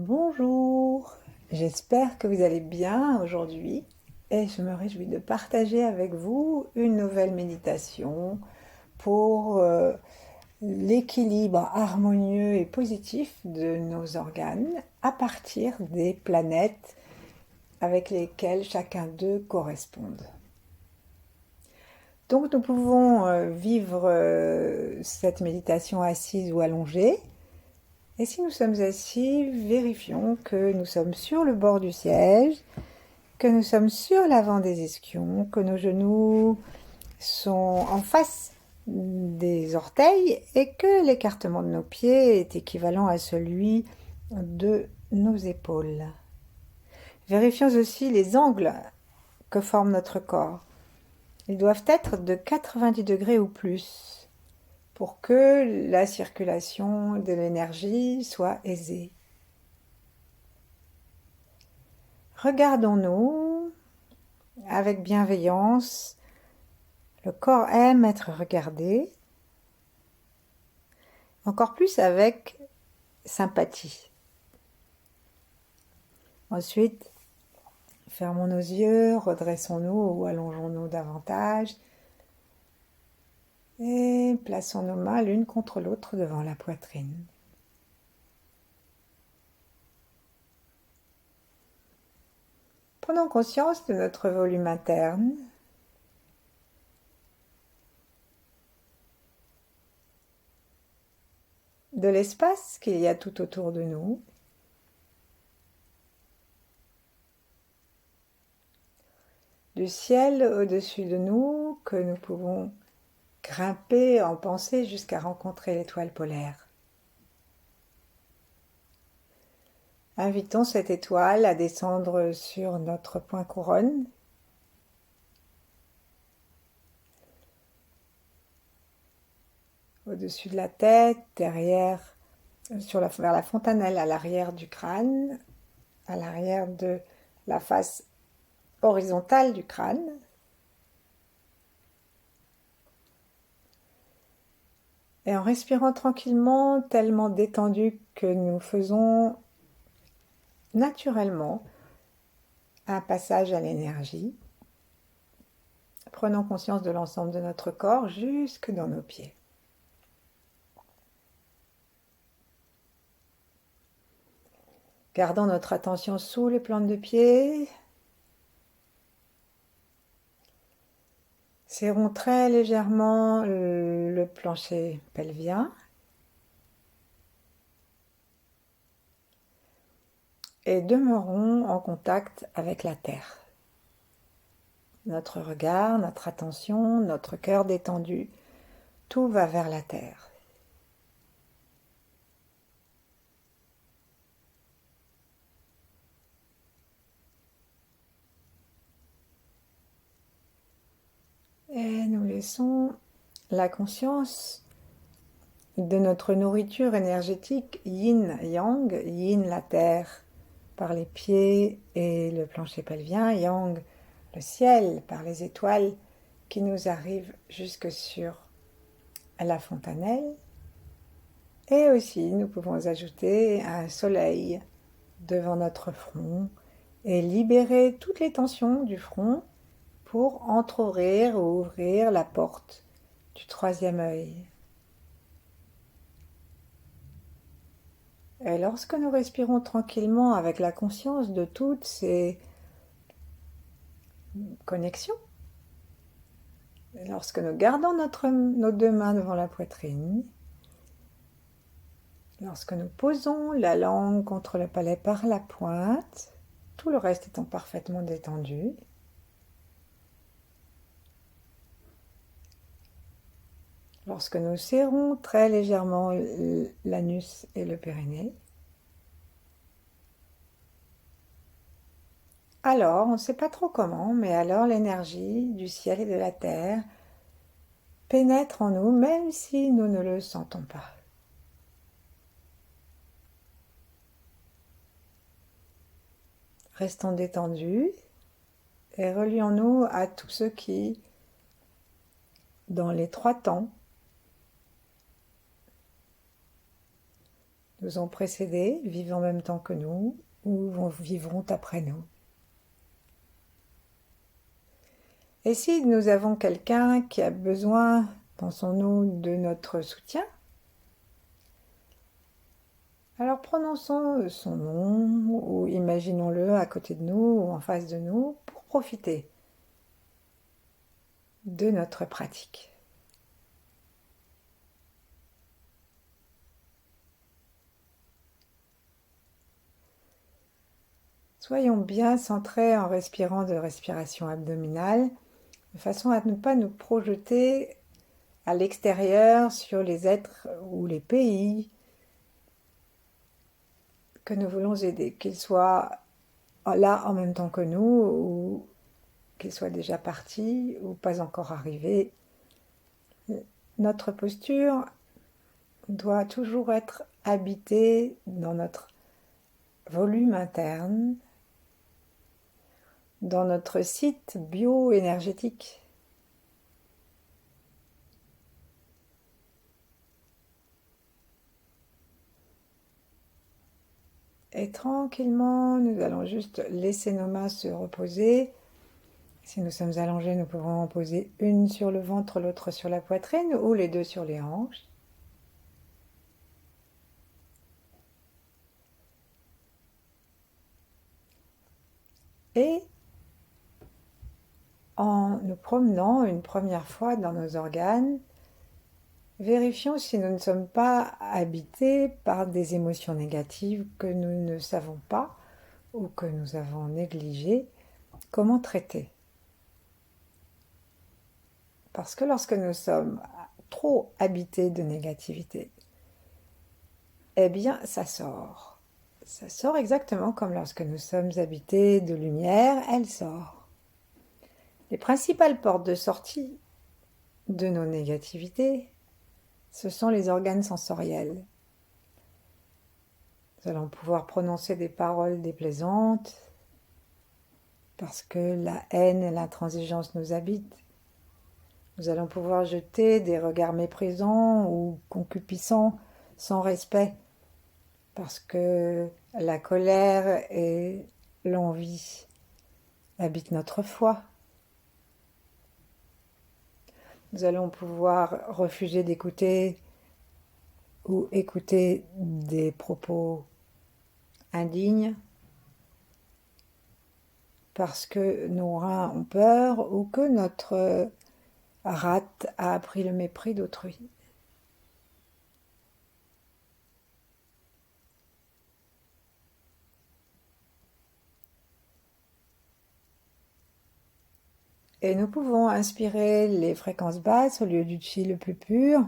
Bonjour, j'espère que vous allez bien aujourd'hui et je me réjouis de partager avec vous une nouvelle méditation pour l'équilibre harmonieux et positif de nos organes à partir des planètes avec lesquelles chacun d'eux correspondent. Donc nous pouvons vivre cette méditation assise ou allongée. Et si nous sommes assis, vérifions que nous sommes sur le bord du siège, que nous sommes sur l'avant des ischions, que nos genoux sont en face des orteils et que l'écartement de nos pieds est équivalent à celui de nos épaules. Vérifions aussi les angles que forme notre corps. Ils doivent être de 90 degrés ou plus pour que la circulation de l'énergie soit aisée. Regardons-nous avec bienveillance. Le corps aime être regardé, encore plus avec sympathie. Ensuite, fermons nos yeux, redressons-nous ou allongeons-nous davantage et plaçons nos mains l'une contre l'autre devant la poitrine. Prenons conscience de notre volume interne. De l'espace qu'il y a tout autour de nous. Du ciel au-dessus de nous que nous pouvons grimper en pensée jusqu'à rencontrer l'étoile polaire. Invitons cette étoile à descendre sur notre point couronne. Au-dessus de la tête, derrière, vers la fontanelle à l'arrière du crâne, à l'arrière de la face horizontale du crâne. Et en respirant tranquillement, tellement détendu que nous faisons naturellement un passage à l'énergie. Prenons conscience de l'ensemble de notre corps jusque dans nos pieds. Gardons notre attention sous les plantes de pied. Serrons très légèrement le plancher pelvien. Et demeurons en contact avec la terre. Notre regard, notre attention, notre cœur détendu, tout va vers la terre. Et nous laissons la conscience de notre nourriture énergétique yin-yang, yin la terre par les pieds et le plancher pelvien, yang le ciel par les étoiles qui nous arrivent jusque sur la fontanelle. Et aussi nous pouvons ajouter un soleil devant notre front et libérer toutes les tensions du front pour entrouvrir ou ouvrir la porte du troisième œil. Et lorsque nous respirons tranquillement avec la conscience de toutes ces connexions, lorsque nous gardons nos deux mains devant la poitrine, lorsque nous posons la langue contre le palais par la pointe, tout le reste étant parfaitement détendu, lorsque nous serrons très légèrement l'anus et le périnée, alors, on ne sait pas trop comment, mais alors l'énergie du ciel et de la terre pénètre en nous, même si nous ne le sentons pas. Restons détendus et relions-nous à tous ceux qui, dans les trois temps, nous ont précédés, vivent en même temps que nous ou vivront après nous. Et si nous avons quelqu'un qui a besoin, pensons-nous, de notre soutien, alors prononçons son nom ou imaginons-le à côté de nous ou en face de nous pour profiter de notre pratique. Soyons bien centrés en respirant de respiration abdominale, de façon à ne pas nous projeter à l'extérieur sur les êtres ou les pays que nous voulons aider, qu'ils soient là en même temps que nous ou qu'ils soient déjà partis ou pas encore arrivés. Notre posture doit toujours être habitée dans notre volume interne, dans notre site bio-énergétique. Et tranquillement, nous allons juste laisser nos mains se reposer. Si nous sommes allongés, nous pouvons en poser une sur le ventre, l'autre sur la poitrine ou les deux sur les hanches. Et en nous promenant une première fois dans nos organes, vérifions si nous ne sommes pas habités par des émotions négatives que nous ne savons pas ou que nous avons négligées, comment traiter. Parce que lorsque nous sommes trop habités de négativité, eh bien ça sort. Ça sort exactement comme lorsque nous sommes habités de lumière, elle sort. Les principales portes de sortie de nos négativités, ce sont les organes sensoriels. Nous allons pouvoir prononcer des paroles déplaisantes parce que la haine et l'intransigeance nous habitent. Nous allons pouvoir jeter des regards méprisants ou concupissants sans respect parce que la colère et l'envie habitent notre foi. Nous allons pouvoir refuser d'écouter ou écouter des propos indignes parce que nos reins ont peur ou que notre rate a appris le mépris d'autrui. Et nous pouvons inspirer les fréquences basses au lieu du chi le plus pur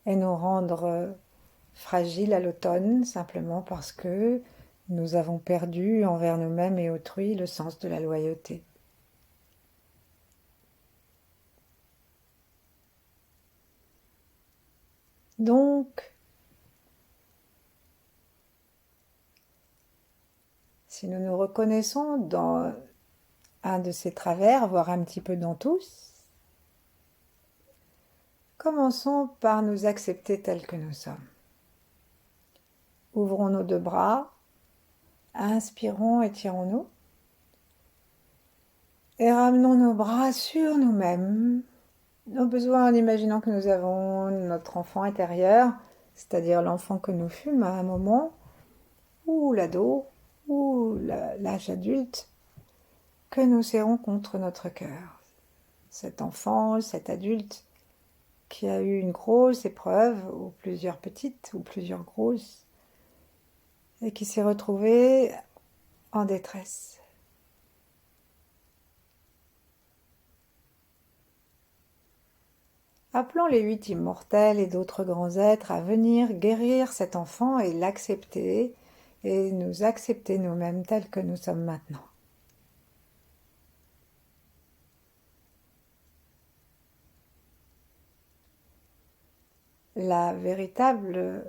et nous rendre fragiles à l'automne simplement parce que nous avons perdu envers nous-mêmes et autrui le sens de la loyauté. Donc, si nous nous reconnaissons dans un de ces travers, voire un petit peu dans tous, commençons par nous accepter tels que nous sommes. Ouvrons nos deux bras, inspirons, étirons-nous, et ramenons nos bras sur nous-mêmes, nos besoins en imaginant que nous avons notre enfant intérieur, c'est-à-dire l'enfant que nous fûmes à un moment, ou l'ado, ou l'âge adulte, que nous serrons contre notre cœur. Cet enfant, cet adulte qui a eu une grosse épreuve, ou plusieurs petites, ou plusieurs grosses, et qui s'est retrouvé en détresse. Appelons les 8 immortels et d'autres grands êtres à venir guérir cet enfant et l'accepter, et nous accepter nous-mêmes tels que nous sommes maintenant. La véritable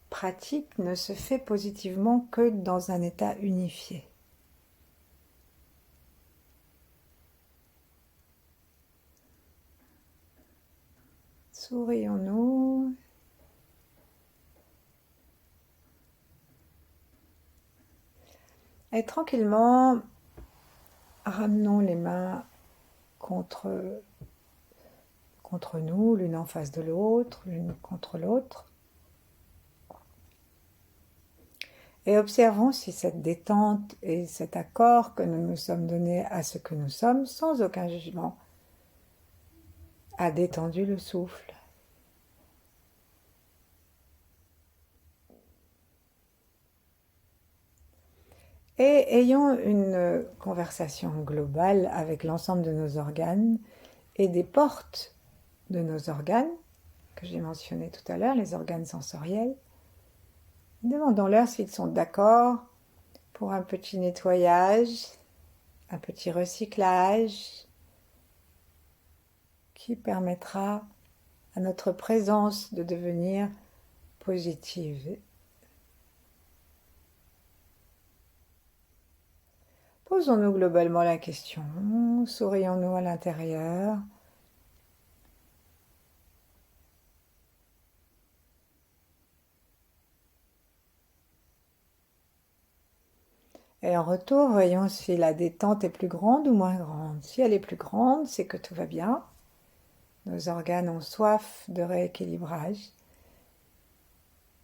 pratique ne se fait positivement que dans un état unifié. Sourions-nous Et tranquillement, ramenons les mains contre, contre nous, l'une en face de l'autre, l'une contre l'autre. Et observons si cette détente et cet accord que nous nous sommes donnés à ce que nous sommes, sans aucun jugement, a détendu le souffle. Et ayons une conversation globale avec l'ensemble de nos organes et des portes de nos organes, que j'ai mentionné tout à l'heure, les organes sensoriels. Demandons-leur s'ils sont d'accord pour un petit nettoyage, un petit recyclage qui permettra à notre présence de devenir positive. Posons-nous globalement la question, sourions-nous à l'intérieur. Et en retour, voyons si la détente est plus grande ou moins grande. Si elle est plus grande, c'est que tout va bien. Nos organes ont soif de rééquilibrage.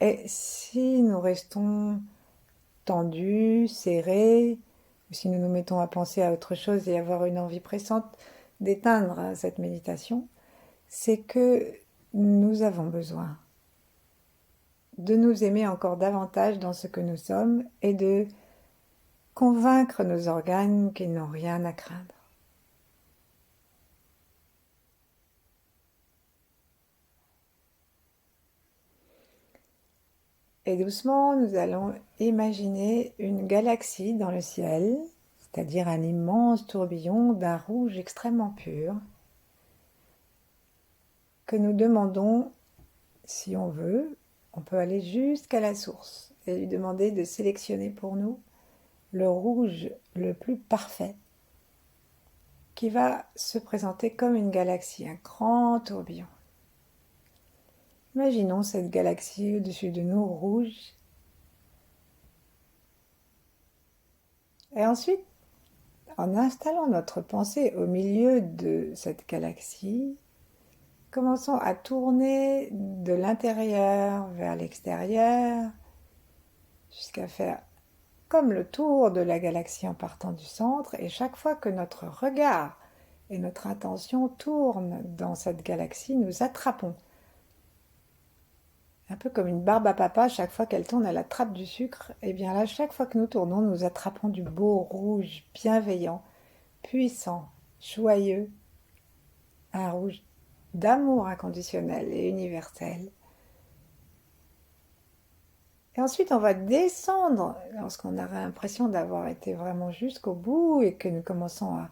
Et si nous restons tendus, serrés, ou si nous nous mettons à penser à autre chose et avoir une envie pressante d'éteindre cette méditation, c'est que nous avons besoin de nous aimer encore davantage dans ce que nous sommes et de convaincre nos organes qu'ils n'ont rien à craindre. Et doucement, nous allons imaginer une galaxie dans le ciel, c'est-à-dire un immense tourbillon d'un rouge extrêmement pur, que nous demandons, si on veut, on peut aller jusqu'à la source et lui demander de sélectionner pour nous le rouge le plus parfait, qui va se présenter comme une galaxie, un grand tourbillon. Imaginons cette galaxie au-dessus de nous, rouge. Et ensuite, en installant notre pensée au milieu de cette galaxie, commençons à tourner de l'intérieur vers l'extérieur, jusqu'à faire comme le tour de la galaxie en partant du centre, et chaque fois que notre regard et notre attention tournent dans cette galaxie, nous attrapons. Un peu comme une barbe à papa, chaque fois qu'elle tourne, elle attrape du sucre. Et bien là, chaque fois que nous tournons, nous attrapons du beau rouge, bienveillant, puissant, joyeux, un rouge d'amour inconditionnel et universel. Et ensuite, on va descendre, lorsqu'on aura l'impression d'avoir été vraiment jusqu'au bout et que nous commençons à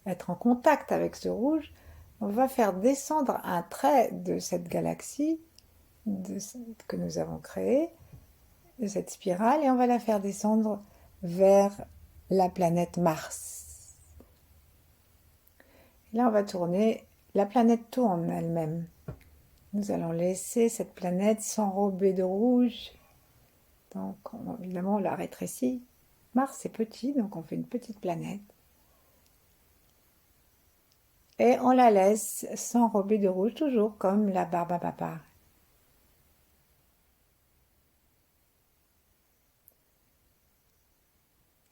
être en contact avec ce rouge, on va faire descendre un trait de cette galaxie que nous avons créée, de cette spirale, et on va la faire descendre vers la planète Mars. Et là, on va tourner, la planète tourne elle-même. Nous allons laisser cette planète s'enrober de rouge. Donc, évidemment, on la rétrécit. Mars est petit, donc on fait une petite planète. Et on la laisse s'enrober de rouge, toujours comme la barbe à papa.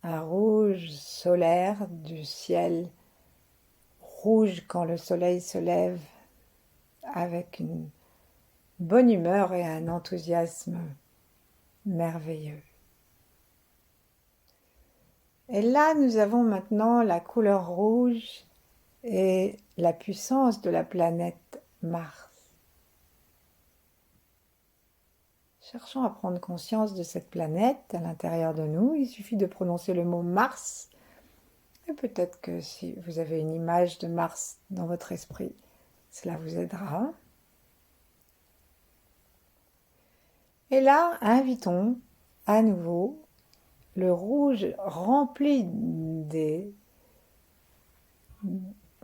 Un rouge solaire du ciel, rouge quand le soleil se lève, avec une bonne humeur et un enthousiasme merveilleux. Et là, nous avons maintenant la couleur rouge et la puissance de la planète Mars. Cherchons à prendre conscience de cette planète à l'intérieur de nous. Il suffit de prononcer le mot Mars. Et peut-être que si vous avez une image de Mars dans votre esprit, cela vous aidera. Et là, invitons à nouveau le rouge rempli des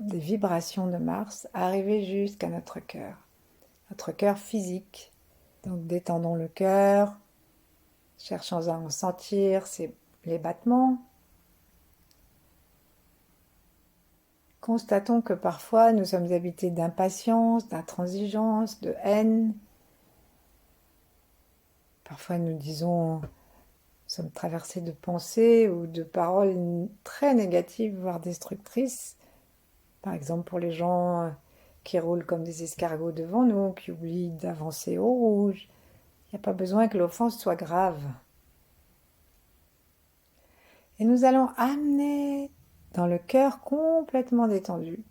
vibrations de Mars à arriver jusqu'à notre cœur physique. Donc détendons le cœur, cherchons à en sentir ces les battements. Constatons que parfois nous sommes habités d'impatience, d'intransigeance, de haine. Parfois nous disons, nous sommes traversés de pensées ou de paroles très négatives, voire destructrices. Par exemple pour les gens qui roulent comme des escargots devant nous, qui oublient d'avancer au rouge. Il n'y a pas besoin que l'offense soit grave. Et nous allons amener dans le cœur complètement détendu,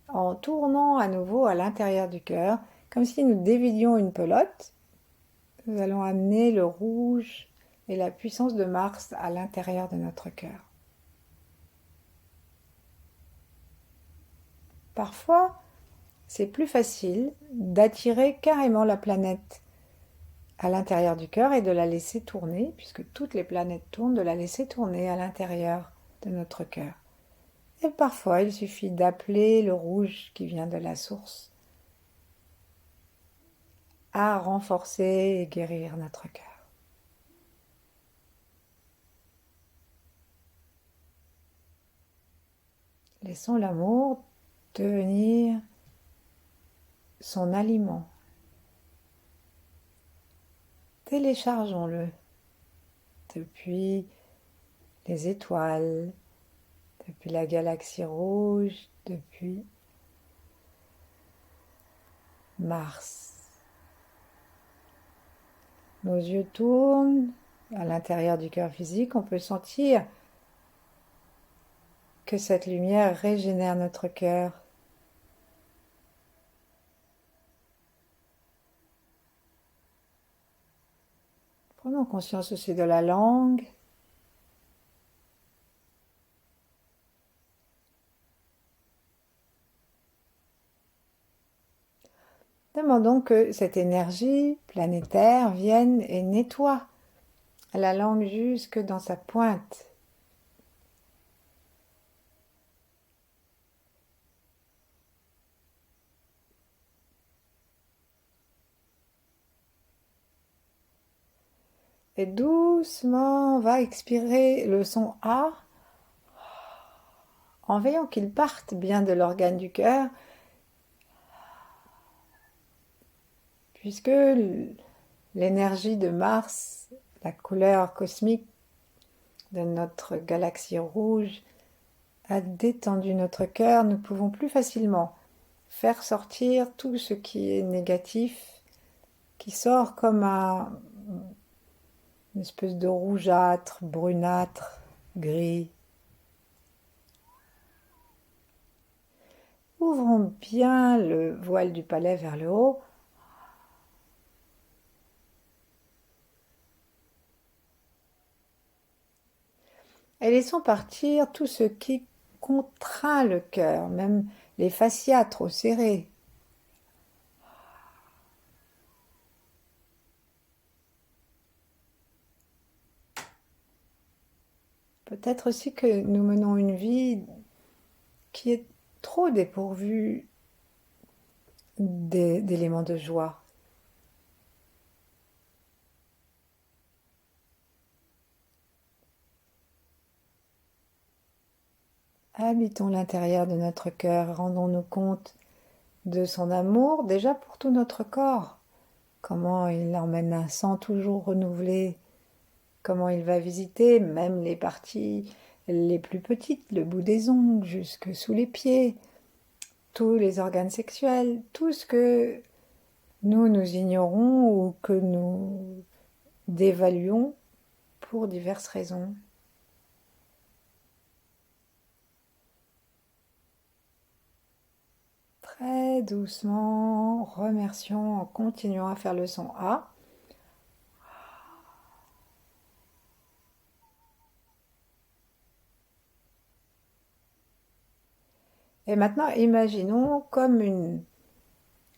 en tournant à nouveau à l'intérieur du cœur, comme si nous dévidions une pelote. Nous allons amener le rouge et la puissance de Mars à l'intérieur de notre cœur. Parfois, c'est plus facile d'attirer carrément la planète à l'intérieur du cœur et de la laisser tourner, puisque toutes les planètes tournent, de la laisser tourner à l'intérieur de notre cœur. Et parfois, il suffit d'appeler le rouge qui vient de la source à renforcer et guérir notre cœur. Laissons l'amour devenir son aliment. Téléchargeons-le depuis les étoiles, depuis la galaxie rouge, depuis Mars. Nos yeux tournent à l'intérieur du cœur physique, on peut sentir que cette lumière régénère notre cœur. Prenons conscience aussi de la langue. Demandons que cette énergie planétaire vienne et nettoie la langue jusque dans sa pointe. Et doucement, on va expirer le son A en veillant qu'il parte bien de l'organe du cœur, puisque l'énergie de Mars, la couleur cosmique de notre galaxie rouge, a détendu notre cœur, nous pouvons plus facilement faire sortir tout ce qui est négatif, qui sort comme une espèce de rougeâtre, brunâtre, gris. Ouvrons bien le voile du palais vers le haut. Et laissons partir tout ce qui contraint le cœur, même les fascias trop serrés. Peut-être aussi que nous menons une vie qui est trop dépourvue d'éléments de joie. Habitons l'intérieur de notre cœur, rendons-nous compte de son amour déjà pour tout notre corps. Comment il emmène un sang toujours renouvelé, comment il va visiter même les parties les plus petites, le bout des ongles jusque sous les pieds, tous les organes sexuels, tout ce que nous ignorons ou que nous dévaluons pour diverses raisons. Très doucement, remercions en continuant à faire le son A. Et maintenant, imaginons comme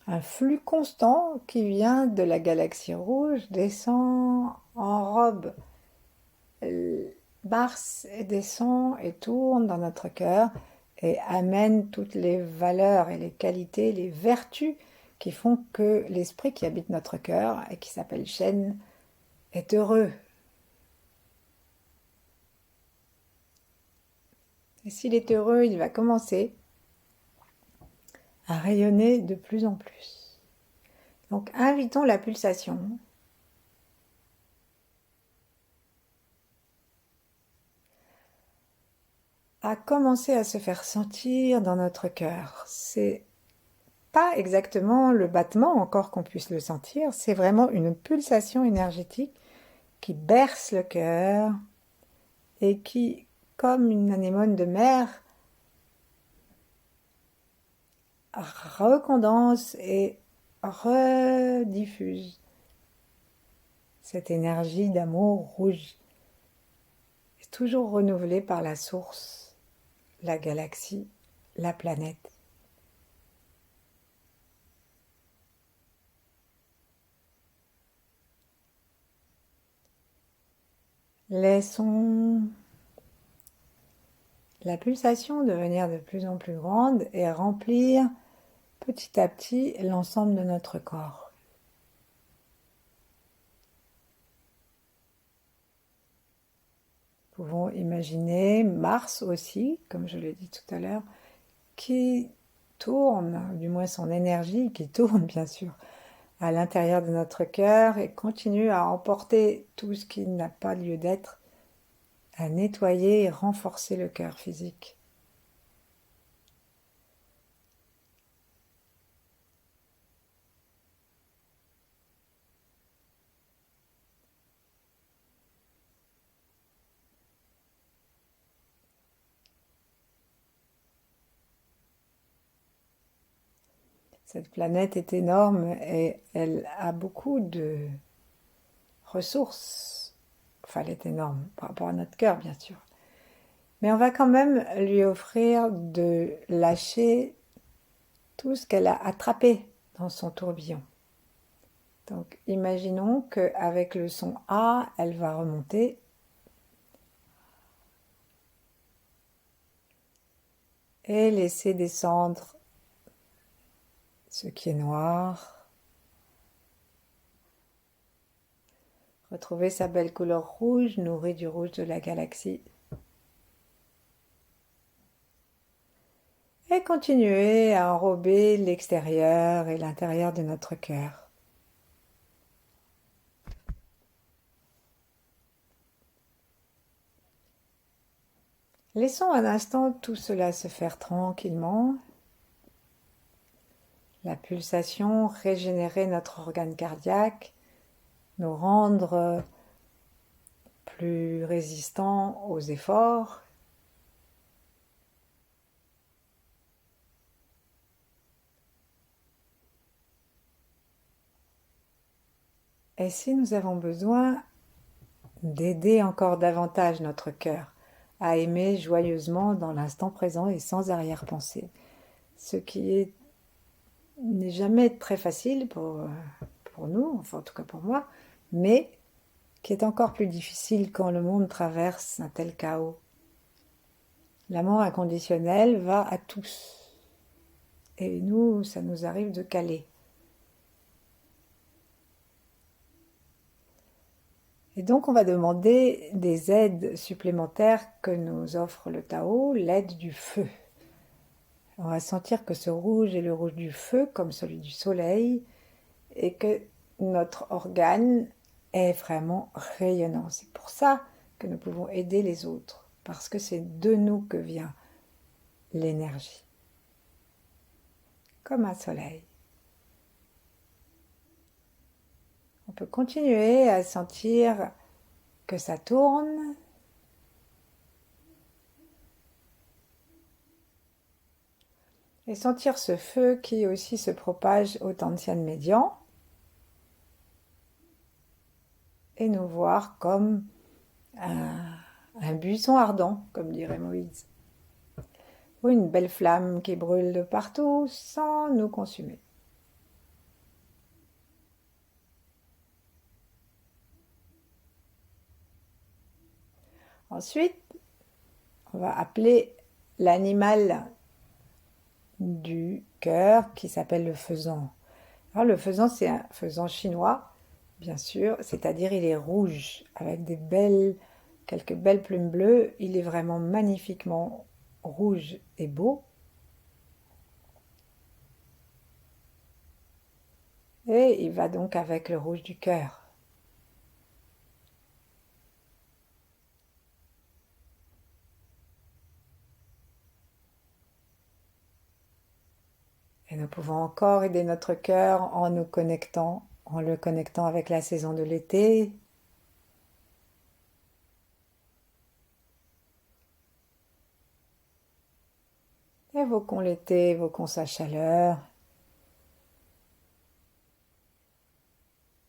un flux constant qui vient de la galaxie rouge, descend, enrobe Mars et descend et tourne dans notre cœur et amène toutes les valeurs et les qualités, les vertus qui font que l'esprit qui habite notre cœur et qui s'appelle Shen est heureux. Et s'il est heureux, il va commencer à rayonner de plus en plus. Donc invitons la pulsation à commencer à se faire sentir dans notre cœur. C'est pas exactement le battement encore qu'on puisse le sentir, c'est vraiment une pulsation énergétique qui berce le cœur et qui, comme une anémone de mer, recondense et rediffuse cette énergie d'amour rouge, est toujours renouvelée par la source, la galaxie, la planète. Laissons la pulsation devenir de plus en plus grande et remplir petit à petit l'ensemble de notre corps. Nous pouvons imaginer Mars aussi, comme je l'ai dit tout à l'heure, qui tourne, du moins son énergie, qui tourne bien sûr, à l'intérieur de notre cœur et continue à emporter tout ce qui n'a pas lieu d'être, à nettoyer et renforcer le cœur physique. Cette planète est énorme et elle a beaucoup de ressources. Enfin, elle est énorme par rapport à notre cœur, bien sûr. Mais on va quand même lui offrir de lâcher tout ce qu'elle a attrapé dans son tourbillon. Donc, imaginons qu'avec le son A, elle va remonter. Et laisser descendre ce qui est noir. Retrouver sa belle couleur rouge, nourrie du rouge de la galaxie. Et continuer à enrober l'extérieur et l'intérieur de notre cœur. Laissons un instant tout cela se faire tranquillement. La pulsation, régénérer notre organe cardiaque, nous rendre plus résistants aux efforts. Et si nous avons besoin d'aider encore davantage notre cœur à aimer joyeusement dans l'instant présent et sans arrière-pensée, ce qui n'est jamais très facile pour nous, enfin en tout cas pour moi, mais qui est encore plus difficile quand le monde traverse un tel chaos. L'amour inconditionnel va à tous, et nous, ça nous arrive de caler. Et donc on va demander des aides supplémentaires que nous offre le Tao, l'aide du feu. On va sentir que ce rouge est le rouge du feu, comme celui du soleil, et que notre organe est vraiment rayonnant. C'est pour ça que nous pouvons aider les autres, parce que c'est de nous que vient l'énergie, comme un soleil. On peut continuer à sentir que ça tourne. Et sentir ce feu qui aussi se propage au Tantian médian. Et nous voir comme un buisson ardent, comme dirait Moïse. Ou une belle flamme qui brûle de partout sans nous consumer. Ensuite, on va appeler l'animal du cœur qui s'appelle le faisan. Alors le faisan, c'est un faisan chinois, bien sûr, c'est-à-dire il est rouge avec quelques belles plumes bleues. Il est vraiment magnifiquement rouge est beau. Et il va donc avec le rouge du cœur. Et nous pouvons encore aider notre cœur en nous connectant, en le connectant avec la saison de l'été. Évoquons l'été, évoquons sa chaleur.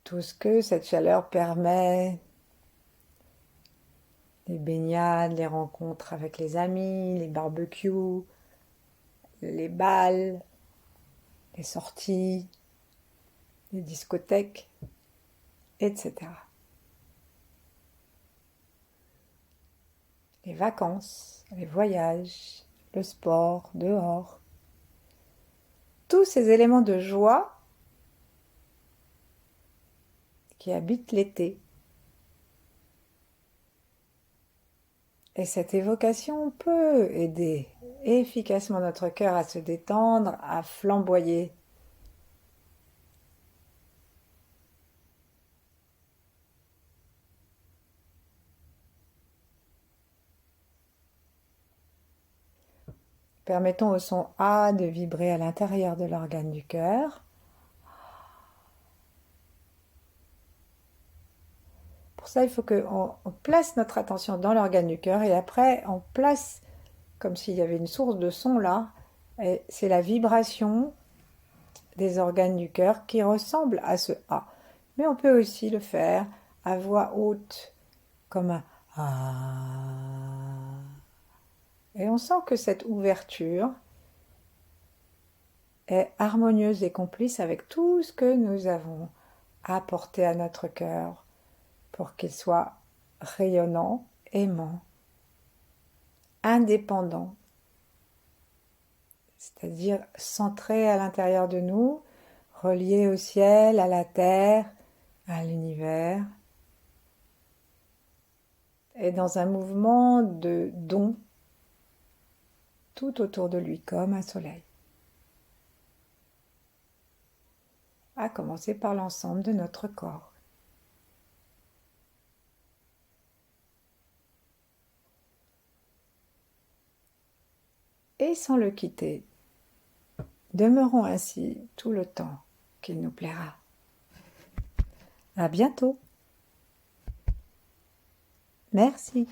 Tout ce que cette chaleur permet. Les baignades, les rencontres avec les amis, les barbecues, les bals, les sorties, les discothèques, etc. Les vacances, les voyages, le sport, dehors. Tous ces éléments de joie qui habitent l'été. Et cette évocation peut aider efficacement notre cœur à se détendre, à flamboyer. Permettons au son A de vibrer à l'intérieur de l'organe du cœur. Pour ça, il faut qu'on place notre attention dans l'organe du cœur et après, on place comme s'il y avait une source de son là. C'est la vibration des organes du cœur qui ressemble à ce A. Mais on peut aussi le faire à voix haute, comme un A. Et on sent que cette ouverture est harmonieuse et complice avec tout ce que nous avons apporté à notre cœur pour qu'il soit rayonnant, aimant, indépendant, c'est-à-dire centré à l'intérieur de nous, relié au ciel, à la terre, à l'univers, et dans un mouvement de don tout autour de lui comme un soleil. À commencer par l'ensemble de notre corps. Et sans le quitter, demeurons ainsi tout le temps qu'il nous plaira. À bientôt. Merci.